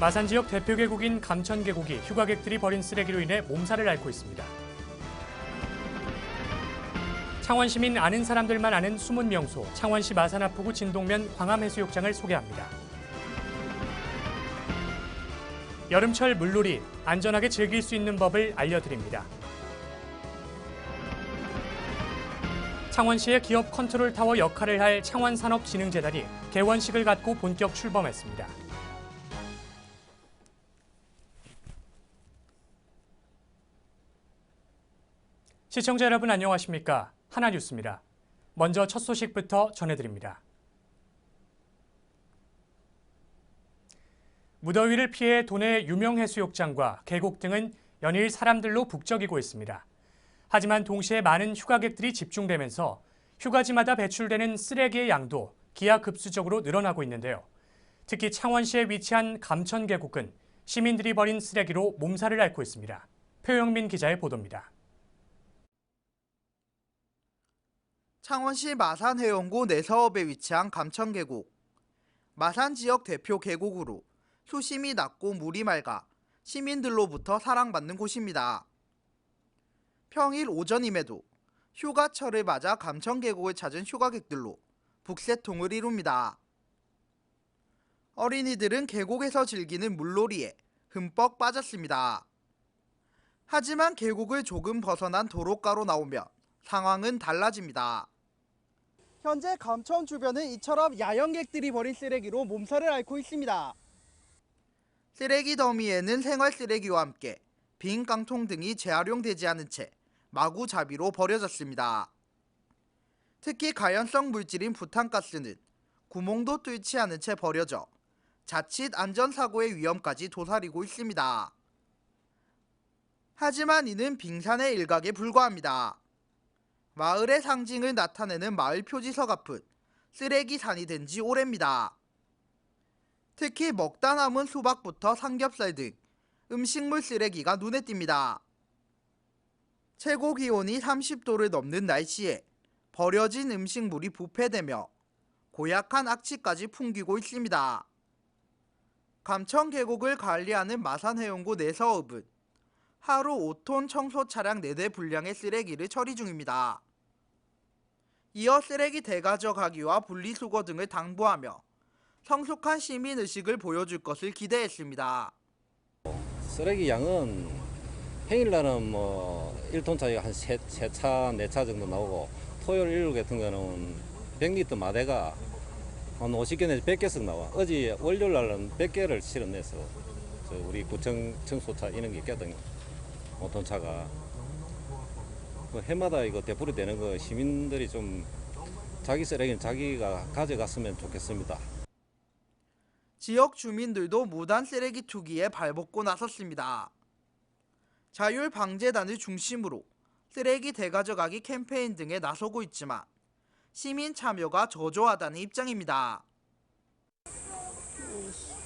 마산 지역 대표 계곡인 감천 계곡이 휴가객들이 버린 쓰레기로 인해 몸살을 앓고 있습니다. 창원 시민 아는 사람들만 아는 숨은 명소, 창원시 마산하포구 진동면 광암해수욕장을 소개합니다. 여름철 물놀이, 안전하게 즐길 수 있는 법을 알려드립니다. 창원시의 기업 컨트롤타워 역할을 할 창원산업진흥재단이 개원식을 갖고 본격 출범했습니다. 시청자 여러분 안녕하십니까? 하나뉴스입니다. 먼저 첫 소식부터 전해드립니다. 무더위를 피해 도내 유명 해수욕장과 계곡 등은 연일 사람들로 북적이고 있습니다. 하지만 동시에 많은 휴가객들이 집중되면서 휴가지마다 배출되는 쓰레기의 양도 기하급수적으로 늘어나고 있는데요. 특히 창원시에 위치한 감천 계곡은 시민들이 버린 쓰레기로 몸살을 앓고 있습니다. 표영민 기자의 보도입니다. 창원시 마산해연구 내서읍에 위치한 감천계곡. 마산 지역 대표 계곡으로 수심이 낮고 물이 맑아 시민들로부터 사랑받는 곳입니다. 평일 오전임에도 휴가철을 맞아 감천계곡을 찾은 휴가객들로 북새통을 이룹니다. 어린이들은 계곡에서 즐기는 물놀이에 흠뻑 빠졌습니다. 하지만 계곡을 조금 벗어난 도로가로 나오면 상황은 달라집니다. 현재 감천 주변은 이처럼 야영객들이 버린 쓰레기로 몸살을 앓고 있습니다. 쓰레기 더미에는 생활 쓰레기와 함께 빈 깡통 등이 재활용되지 않은 채 마구잡이로 버려졌습니다. 특히 가연성 물질인 부탄가스는 구멍도 뚫지 않은 채 버려져 자칫 안전사고의 위험까지 도사리고 있습니다. 하지만 이는 빙산의 일각에 불과합니다. 마을의 상징을 나타내는 마을 표지석 앞은 쓰레기산이 된 지 오래입니다. 특히 먹다 남은 수박부터 삼겹살 등 음식물 쓰레기가 눈에 띕니다. 최고 기온이 30도를 넘는 날씨에 버려진 음식물이 부패되며 고약한 악취까지 풍기고 있습니다. 감천 계곡을 관리하는 마산해연구 내서읍은 하루 5톤 청소 차량 4대 분량의 쓰레기를 처리 중입니다. 이어 쓰레기 대가져가기와 분리수거 등을 당부하며 성숙한 시민의식을 보여줄 것을 기대했습니다. 쓰레기 양은 평일날은 1톤 차이가 한 3차, 4차 정도 나오고 토요일, 일요일 같은 거는 100리터 마대가 한 50개 내지 100개씩 나와. 어제 월요일 날은 100개를 실어내서 우리 구청 청소차 이런 게 있거든요. 5톤 차가. 해마다 이거 되풀이 되는 거 시민들이 좀 자기 쓰레기는 자기가 가져갔으면 좋겠습니다. 지역 주민들도 무단 쓰레기 투기에 발벗고 나섰습니다. 자율방재단을 중심으로 쓰레기 대가져가기 캠페인 등에 나서고 있지만 시민 참여가 저조하다는 입장입니다.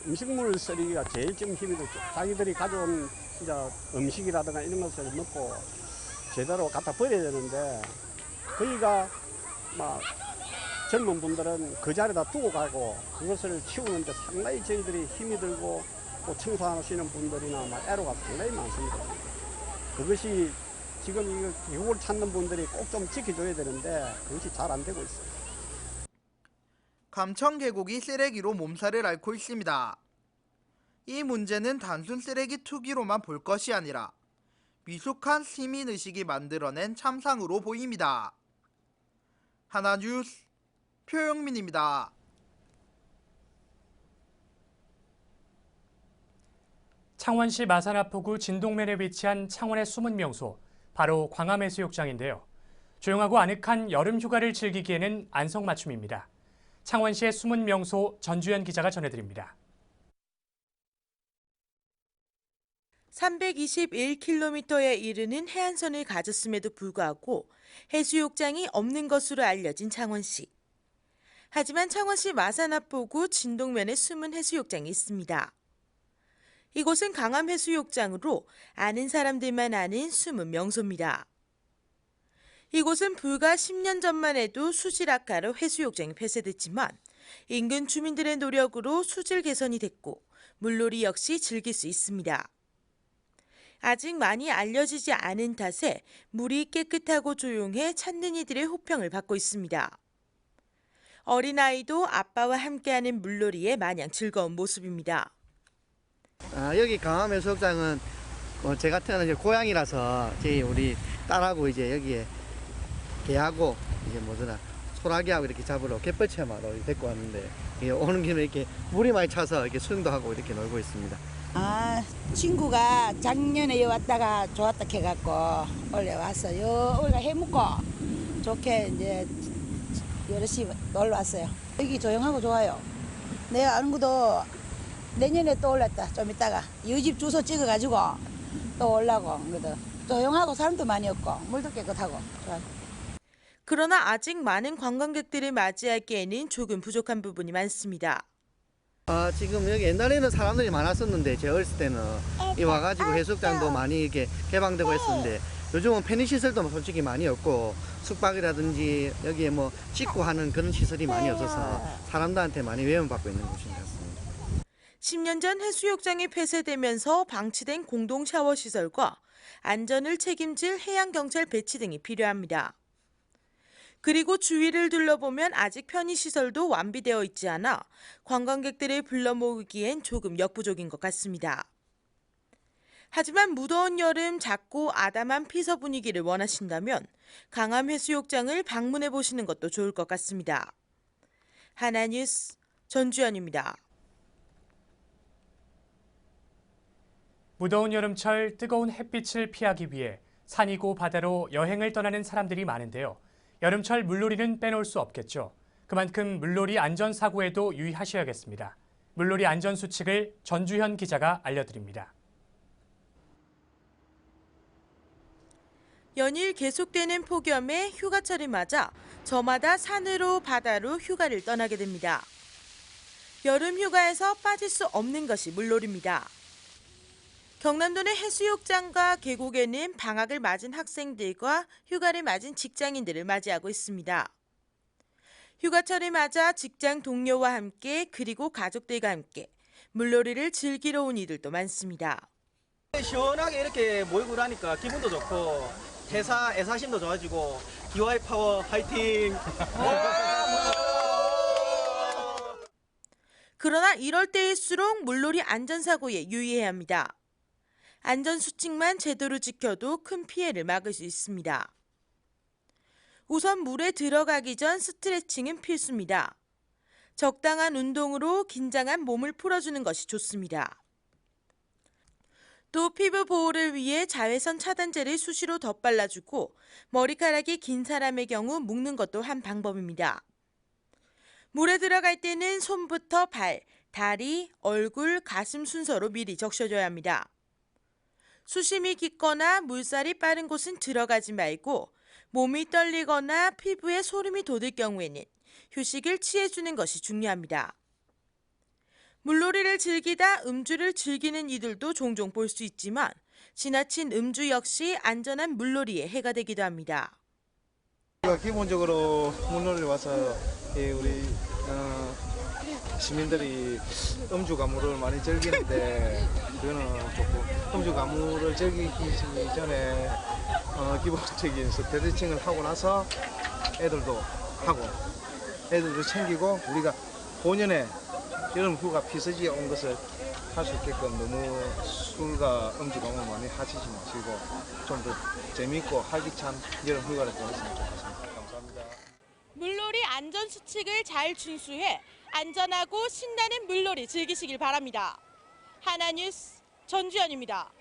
음식물 쓰레기가 제일 좀 힘이 들죠. 자기들이 가져온 진짜 음식이라든가 이런 것을 먹고 제대로 갖다 버려야 되는데 거기가 막 젊은 분들은 그 자리에다 두고 가고 그것을 치우는데 상당히 저희들이 힘이 들고 또 청소하시는 분들이나 막 애로가 상당히 많습니다. 그것이 지금 이걸 찾는 분들이 꼭 좀 지켜줘야 되는데 그것이 잘 안 되고 있어요. 감천 계곡이 쓰레기로 몸살을 앓고 있습니다. 이 문제는 단순 쓰레기 투기로만 볼 것이 아니라 미숙한 시민의식이 만들어낸 참상으로 보입니다. 하나뉴스 표영민입니다. 창원시 마산하포구 진동면에 위치한 창원의 숨은 명소, 바로 광암해수욕장인데요. 조용하고 아늑한 여름 휴가를 즐기기에는 안성맞춤입니다. 창원시의 숨은 명소 전주현 기자가 전해드립니다. 321km에 이르는 해안선을 가졌음에도 불구하고 해수욕장이 없는 것으로 알려진 창원시. 하지만 창원시 마산하포구 진동면에 숨은 해수욕장이 있습니다. 이곳은 강암해수욕장으로 아는 사람들만 아는 숨은 명소입니다. 이곳은 불과 10년 전만 해도 수질 악화로 해수욕장이 폐쇄됐지만 인근 주민들의 노력으로 수질 개선이 됐고 물놀이 역시 즐길 수 있습니다. 아직 많이 알려지지 않은 탓에 물이 깨끗하고 조용해 찾는 이들의 호평을 받고 있습니다. 어린아이도 아빠와 함께하는 물놀이에 마냥 즐거운 모습입니다. 여기 강암해수욕장은 제가 태어난 이제 고향이라서 우리 딸하고 이제 여기에 개하고 이제 소라게하고 이렇게 잡으러 갯벌 체험하러 데리고 왔는데 오는 김에 이렇게 물이 많이 차서 이렇게 수영도 하고 이렇게 놀고 있습니다. 친구가 작년에 여기 왔다가 좋았다 해갖고 원래 왔어요. 우리가 해먹고 좋게 이제 여럿이 놀러 왔어요. 여기 조용하고 좋아요. 내가 아는 것도 내년에 또 올랐다. 좀 이따가 이집 주소 찍어가지고 또 올라고. 조용하고 사람도 많이 없고 물도 깨끗하고 좋아요. 그러나 아직 많은 관광객들을 맞이하기에는 조금 부족한 부분이 많습니다. 지금 여기 옛날에는 사람들이 많았었는데 제 어렸을 때는 이 와가지고 해수욕장도 많이 이렇게 개방되고 했었는데 요즘은 편의시설도 솔직히 많이 없고 숙박이라든지 여기에 씻고 하는 그런 시설이 많이 없어서 사람들한테 많이 외면받고 있는 곳인 것 같습니다. 10년 전 해수욕장이 폐쇄되면서 방치된 공동 샤워 시설과 안전을 책임질 해양경찰 배치 등이 필요합니다. 그리고 주위를 둘러보면 아직 편의시설도 완비되어 있지 않아 관광객들을 불러 모으기엔 조금 역부족인 것 같습니다. 하지만 무더운 여름 작고 아담한 피서 분위기를 원하신다면 강암해수욕장을 방문해 보시는 것도 좋을 것 같습니다. 하나뉴스 전주연입니다. 무더운 여름철 뜨거운 햇빛을 피하기 위해 산이고 바다로 여행을 떠나는 사람들이 많은데요. 여름철 물놀이는 빼놓을 수 없겠죠. 그만큼 물놀이 안전사고에도 유의하셔야겠습니다. 물놀이 안전수칙을 전주현 기자가 알려드립니다. 연일 계속되는 폭염에 휴가철을 맞아 저마다 산으로 바다로 휴가를 떠나게 됩니다. 여름 휴가에서 빠질 수 없는 것이 물놀이입니다. 경남도는 해수욕장과 계곡에는 방학을 맞은 학생들과 휴가를 맞은 직장인들을 맞이하고 있습니다. 휴가철을 맞아 직장 동료와 함께 그리고 가족들과 함께 물놀이를 즐기러 온 이들도 많습니다. 시원하게 이렇게 모이고 나니까 기분도 좋고 애사심도 좋아지고 DY 파워 화이팅! 그러나 이럴 때일수록 물놀이 안전사고에 유의해야 합니다. 안전수칙만 제대로 지켜도 큰 피해를 막을 수 있습니다. 우선 물에 들어가기 전 스트레칭은 필수입니다. 적당한 운동으로 긴장한 몸을 풀어주는 것이 좋습니다. 또 피부 보호를 위해 자외선 차단제를 수시로 덧발라주고 머리카락이 긴 사람의 경우 묶는 것도 한 방법입니다. 물에 들어갈 때는 손부터 발, 다리, 얼굴, 가슴 순서로 미리 적셔줘야 합니다. 수심이 깊거나 물살이 빠른 곳은 들어가지 말고 몸이 떨리거나 피부에 소름이 돋을 경우에는 휴식을 취해주는 것이 중요합니다. 물놀이를 즐기다 음주를 즐기는 이들도 종종 볼 수 있지만 지나친 음주 역시 안전한 물놀이에 해가 되기도 합니다. 기본적으로 물놀이를 와서 우리 시민들이 음주 가무를 많이 즐기는데 그거는 조금 음주 가무를 즐기기 전에 기본적인 스트레칭을 하고 나서 애들도 하고 애들도 챙기고 우리가 본연의 여름 휴가 피서지에 온 것을 할 수 있게끔 너무 술과 음주 가무 많이 하시지 마시고 좀 더 재미있고 활기찬 여름 휴가를 보냈으면 좋겠습니다. 감사합니다. 물놀이 안전수칙을 잘 준수해 안전하고 신나는 물놀이 즐기시길 바랍니다. 하나뉴스 전주연입니다.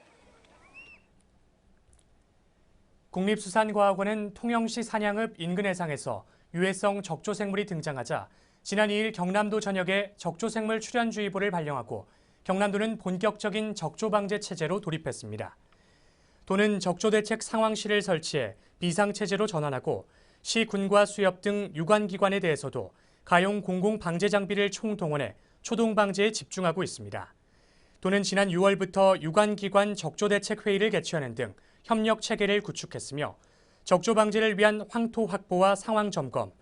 국립수산과학원은 통영시 산양읍 인근 해상에서 유해성 적조생물이 등장하자 지난 2일 경남도 전역에 적조생물 출현주의보를 발령하고 경남도는 본격적인 적조방제 체제로 돌입했습니다. 도는 적조대책 상황실을 설치해 비상체제로 전환하고 시, 군과 수협 등 유관기관에 대해서도 가용 공공방제 장비를 총동원해 초동방제에 집중하고 있습니다. 도는 지난 6월부터 유관기관 적조대책회의를 개최하는 등 협력체계를 구축했으며 적조방제를 위한 황토 확보와 상황점검,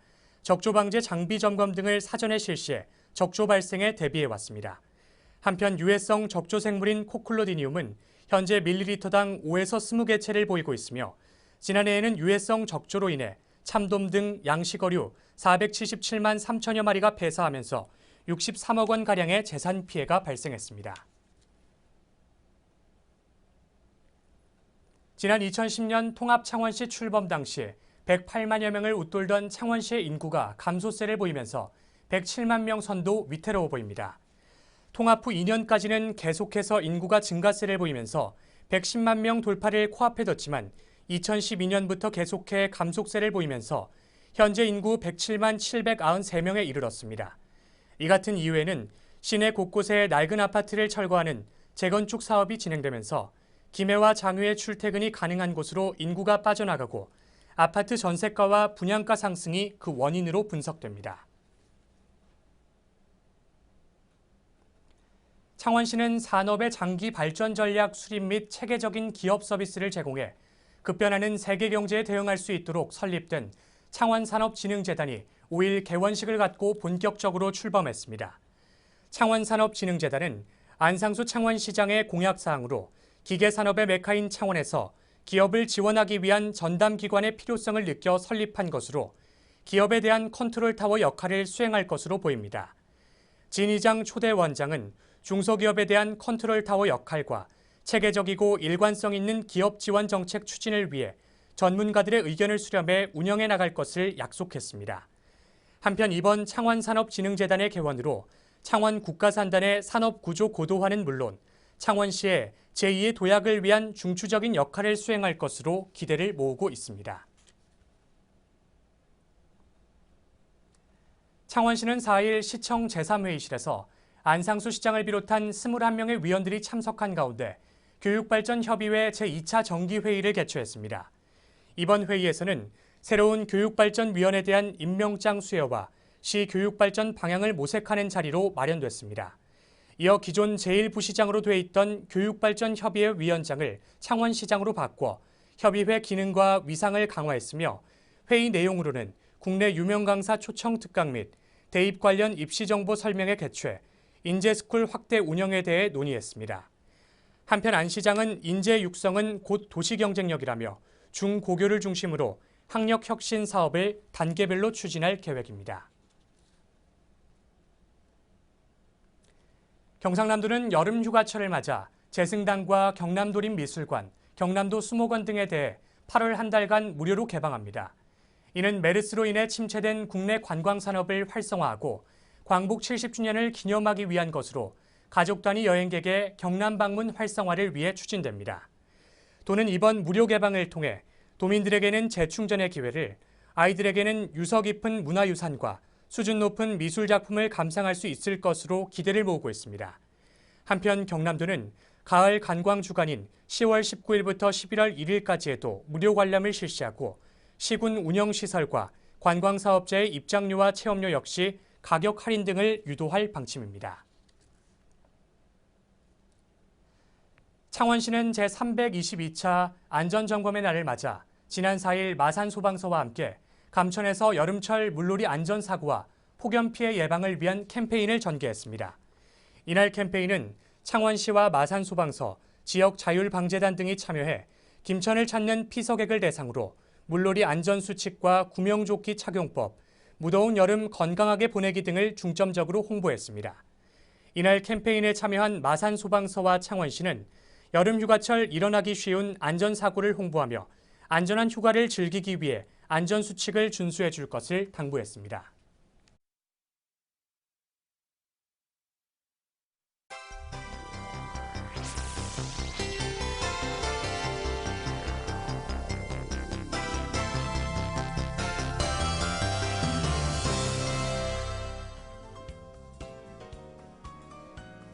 적조방제 장비 점검 등을 사전에 실시해 적조 발생에 대비해왔습니다. 한편 유해성 적조생물인 코클로디니움은 현재 밀리리터당 5에서 20개체를 보이고 있으며 지난해에는 유해성 적조로 인해 참돔 등 양식어류 477만 3천여 마리가 폐사하면서 63억 원가량의 재산 피해가 발생했습니다. 지난 2010년 통합 창원시 출범 당시 108만여 명을 웃돌던 창원시의 인구가 감소세를 보이면서 107만 명 선도 위태로워 보입니다. 통합 후 2년까지는 계속해서 인구가 증가세를 보이면서 110만 명 돌파를 코앞에 뒀지만 2012년부터 계속해 감속세를 보이면서 현재 인구 107만 793명에 이르렀습니다. 이 같은 이후에는 시내 곳곳에 낡은 아파트를 철거하는 재건축 사업이 진행되면서 김해와 장유의 출퇴근이 가능한 곳으로 인구가 빠져나가고 아파트 전세가와 분양가 상승이 그 원인으로 분석됩니다. 창원시는 산업의 장기 발전 전략 수립 및 체계적인 기업 서비스를 제공해 급변하는 세계 경제에 대응할 수 있도록 설립된 창원산업진흥재단이 5일 개원식을 갖고 본격적으로 출범했습니다. 창원산업진흥재단은 안상수 창원시장의 공약사항으로 기계산업의 메카인 창원에서 기업을 지원하기 위한 전담기관의 필요성을 느껴 설립한 것으로 기업에 대한 컨트롤타워 역할을 수행할 것으로 보입니다. 진희장 초대 원장은 중소기업에 대한 컨트롤타워 역할과 체계적이고 일관성 있는 기업 지원 정책 추진을 위해 전문가들의 의견을 수렴해 운영해 나갈 것을 약속했습니다. 한편 이번 창원산업진흥재단의 개원으로 창원 국가산단의 산업구조 고도화는 물론 창원시의 제2의 도약을 위한 중추적인 역할을 수행할 것으로 기대를 모으고 있습니다. 창원시는 4일 시청 제3회의실에서 안상수 시장을 비롯한 21명의 위원들이 참석한 가운데 교육발전협의회 제2차 정기회의를 개최했습니다. 이번 회의에서는 새로운 교육발전위원회에 대한 임명장 수여와 시 교육발전 방향을 모색하는 자리로 마련됐습니다. 이어 기존 제1부시장으로 돼 있던 교육발전협의회 위원장을 창원시장으로 바꿔 협의회 기능과 위상을 강화했으며 회의 내용으로는 국내 유명 강사 초청 특강 및 대입 관련 입시 정보 설명회 개최, 인재스쿨 확대 운영에 대해 논의했습니다. 한편 안 시장은 인재 육성은 곧 도시경쟁력이라며 중고교를 중심으로 학력 혁신 사업을 단계별로 추진할 계획입니다. 경상남도는 여름 휴가철을 맞아 재승당과 경남도립미술관, 경남도 수목원 등에 대해 8월 한 달간 무료로 개방합니다. 이는 메르스로 인해 침체된 국내 관광산업을 활성화하고 광복 70주년을 기념하기 위한 것으로 가족 단위 여행객의 경남 방문 활성화를 위해 추진됩니다. 도는 이번 무료 개방을 통해 도민들에게는 재충전의 기회를, 아이들에게는 유서 깊은 문화유산과 수준 높은 미술작품을 감상할 수 있을 것으로 기대를 모으고 있습니다. 한편 경남도는 가을 관광 주간인 10월 19일부터 11월 1일까지에도 무료 관람을 실시하고 시군 운영시설과 관광사업자의 입장료와 체험료 역시 가격 할인 등을 유도할 방침입니다. 창원시는 제322차 안전점검의 날을 맞아 지난 4일 마산소방서와 함께 감천에서 여름철 물놀이 안전사고와 폭염 피해 예방을 위한 캠페인을 전개했습니다. 이날 캠페인은 창원시와 마산소방서, 지역자율방재단 등이 참여해 김천을 찾는 피서객을 대상으로 물놀이 안전수칙과 구명조끼 착용법, 무더운 여름 건강하게 보내기 등을 중점적으로 홍보했습니다. 이날 캠페인에 참여한 마산소방서와 창원시는 여름 휴가철 일어나기 쉬운 안전사고를 홍보하며 안전한 휴가를 즐기기 위해 안전수칙을 준수해 줄 것을 당부했습니다.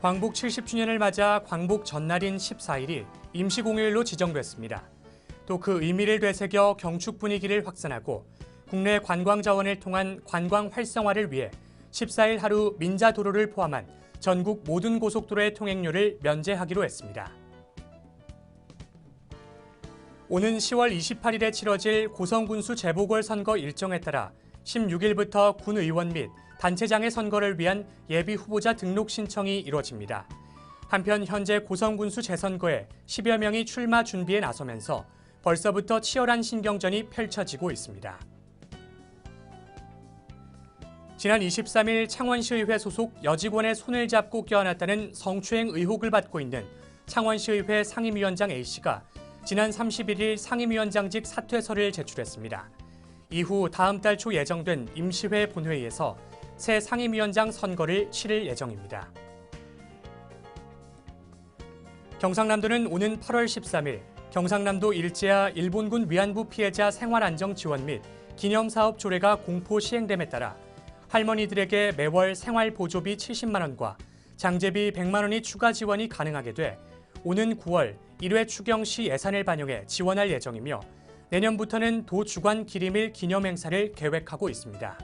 광복 70주년을 맞아 광복 전날인 14일이 임시공휴일로 지정됐습니다. 또 그 의미를 되새겨 경축 분위기를 확산하고 국내 관광 자원을 통한 관광 활성화를 위해 14일 하루 민자도로를 포함한 전국 모든 고속도로의 통행료를 면제하기로 했습니다. 오는 10월 28일에 치러질 고성군수 재보궐선거 일정에 따라 16일부터 군의원 및 단체장의 선거를 위한 예비 후보자 등록 신청이 이뤄집니다. 한편 현재 고성군수 재선거에 10여 명이 출마 준비에 나서면서 벌써부터 치열한 신경전이 펼쳐지고 있습니다. 지난 23일 창원시의회 소속 여직원의 손을 잡고 껴안았다는 성추행 의혹을 받고 있는 창원시의회 상임위원장 A씨가 지난 31일 상임위원장직 사퇴서를 제출했습니다. 이후 다음 달 초 예정된 임시회 본회의에서 새 상임위원장 선거를 치를 예정입니다. 경상남도는 오는 8월 13일 경상남도 일제하 일본군 위안부 피해자 생활안정지원 및 기념사업 조례가 공포 시행됨에 따라 할머니들에게 매월 생활보조비 70만 원과 장제비 100만 원이 추가 지원이 가능하게 돼 오는 9월 1회 추경시 예산을 반영해 지원할 예정이며 내년부터는 도 주관 기림일 기념행사를 계획하고 있습니다.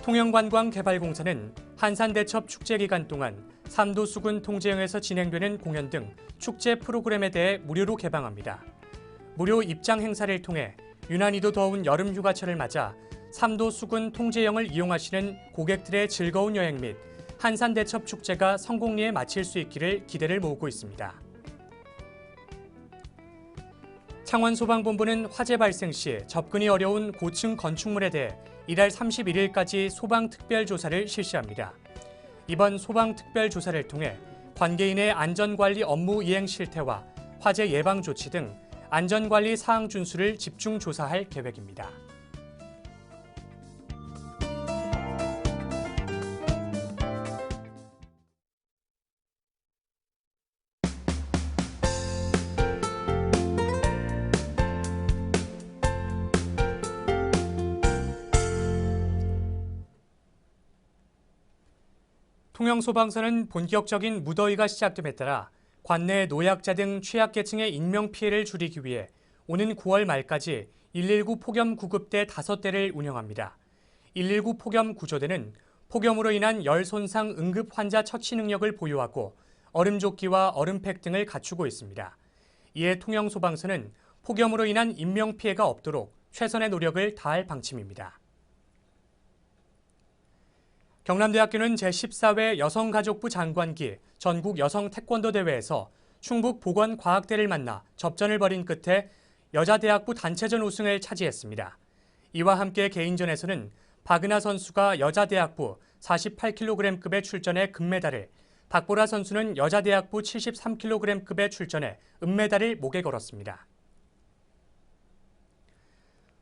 통영관광개발공사는 한산대첩 축제 기간 동안 삼도 수군 통제형에서 진행되는 공연 등 축제 프로그램에 대해 무료로 개방합니다. 무료 입장 행사를 통해 유난히도 더운 여름 휴가철을 맞아 삼도 수군 통제형을 이용하시는 고객들의 즐거운 여행 및 한산대첩 축제가 성공리에 마칠 수 있기를 기대를 모으고 있습니다. 창원소방본부는 화재 발생 시 접근이 어려운 고층 건축물에 대해 이달 31일까지 소방특별조사를 실시합니다. 이번 소방특별조사를 통해 관계인의 안전관리 업무 이행 실태와 화재 예방 조치 등 안전관리 사항 준수를 집중 조사할 계획입니다. 통영소방서는 본격적인 무더위가 시작됨에 따라 관내 노약자 등 취약계층의 인명피해를 줄이기 위해 오는 9월 말까지 119 폭염 구급대 5대를 운영합니다. 119 폭염 구조대는 폭염으로 인한 열 손상 응급 환자 처치 능력을 보유하고 얼음조끼와 얼음팩 등을 갖추고 있습니다. 이에 통영소방서는 폭염으로 인한 인명피해가 없도록 최선의 노력을 다할 방침입니다. 경남대학교는 제14회 여성가족부 장관기 전국 여성 태권도 대회에서 충북 보건과학대를 만나 접전을 벌인 끝에 여자대학부 단체전 우승을 차지했습니다. 이와 함께 개인전에서는 박은하 선수가 여자대학부 48kg급에 출전해 금메달을, 박보라 선수는 여자대학부 73kg급에 출전해 은메달을 목에 걸었습니다.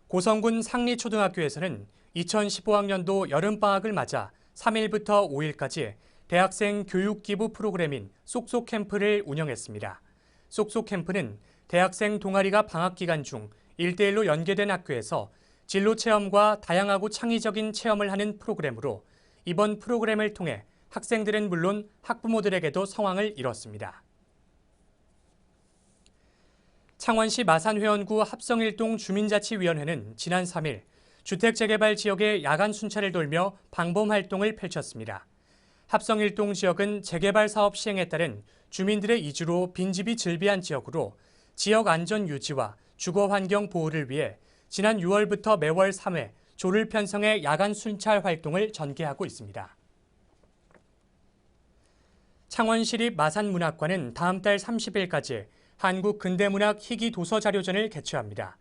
고성군 상리초등학교에서는 2015학년도 여름방학을 맞아 3일부터 5일까지 대학생 교육기부 프로그램인 쏙쏙캠프를 운영했습니다. 쏙쏙캠프는 대학생 동아리가 방학 기간 중 1대1로 연계된 학교에서 진로체험과 다양하고 창의적인 체험을 하는 프로그램으로 이번 프로그램을 통해 학생들은 물론 학부모들에게도 성황을 이뤘습니다. 창원시 마산회원구 합성일동 주민자치위원회는 지난 3일 주택재개발 지역의 야간 순찰을 돌며 방범활동을 펼쳤습니다. 합성일동 지역은 재개발 사업 시행에 따른 주민들의 이주로 빈집이 즐비한 지역으로 지역 안전 유지와 주거환경 보호를 위해 지난 6월부터 매월 3회 조를 편성해 야간 순찰 활동을 전개하고 있습니다. 창원시립 마산문학관은 다음 달 30일까지 한국근대문학 희귀도서자료전을 개최합니다.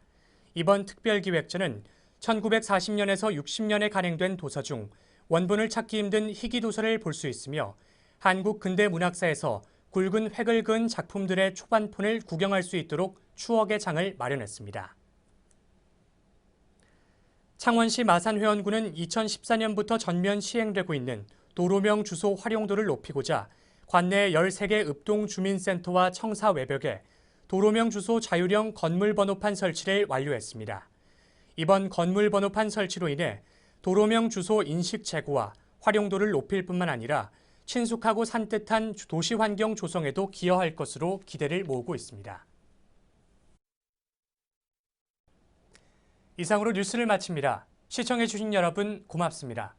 이번 특별기획전은 1940년에서 60년에 간행된 도서 중 원본을 찾기 힘든 희귀도서를 볼 수 있으며 한국 근대 문학사에서 굵은 획을 그은 작품들의 초반폰을 구경할 수 있도록 추억의 장을 마련했습니다. 창원시 마산회원구는 2014년부터 전면 시행되고 있는 도로명 주소 활용도를 높이고자 관내 13개 읍동 주민센터와 청사 외벽에 도로명 주소 자율형 건물 번호판 설치를 완료했습니다. 이번 건물 번호판 설치로 인해 도로명 주소 인식 제고와 활용도를 높일 뿐만 아니라 친숙하고 산뜻한 도시 환경 조성에도 기여할 것으로 기대를 모으고 있습니다. 이상으로 뉴스를 마칩니다. 시청해주신 여러분 고맙습니다.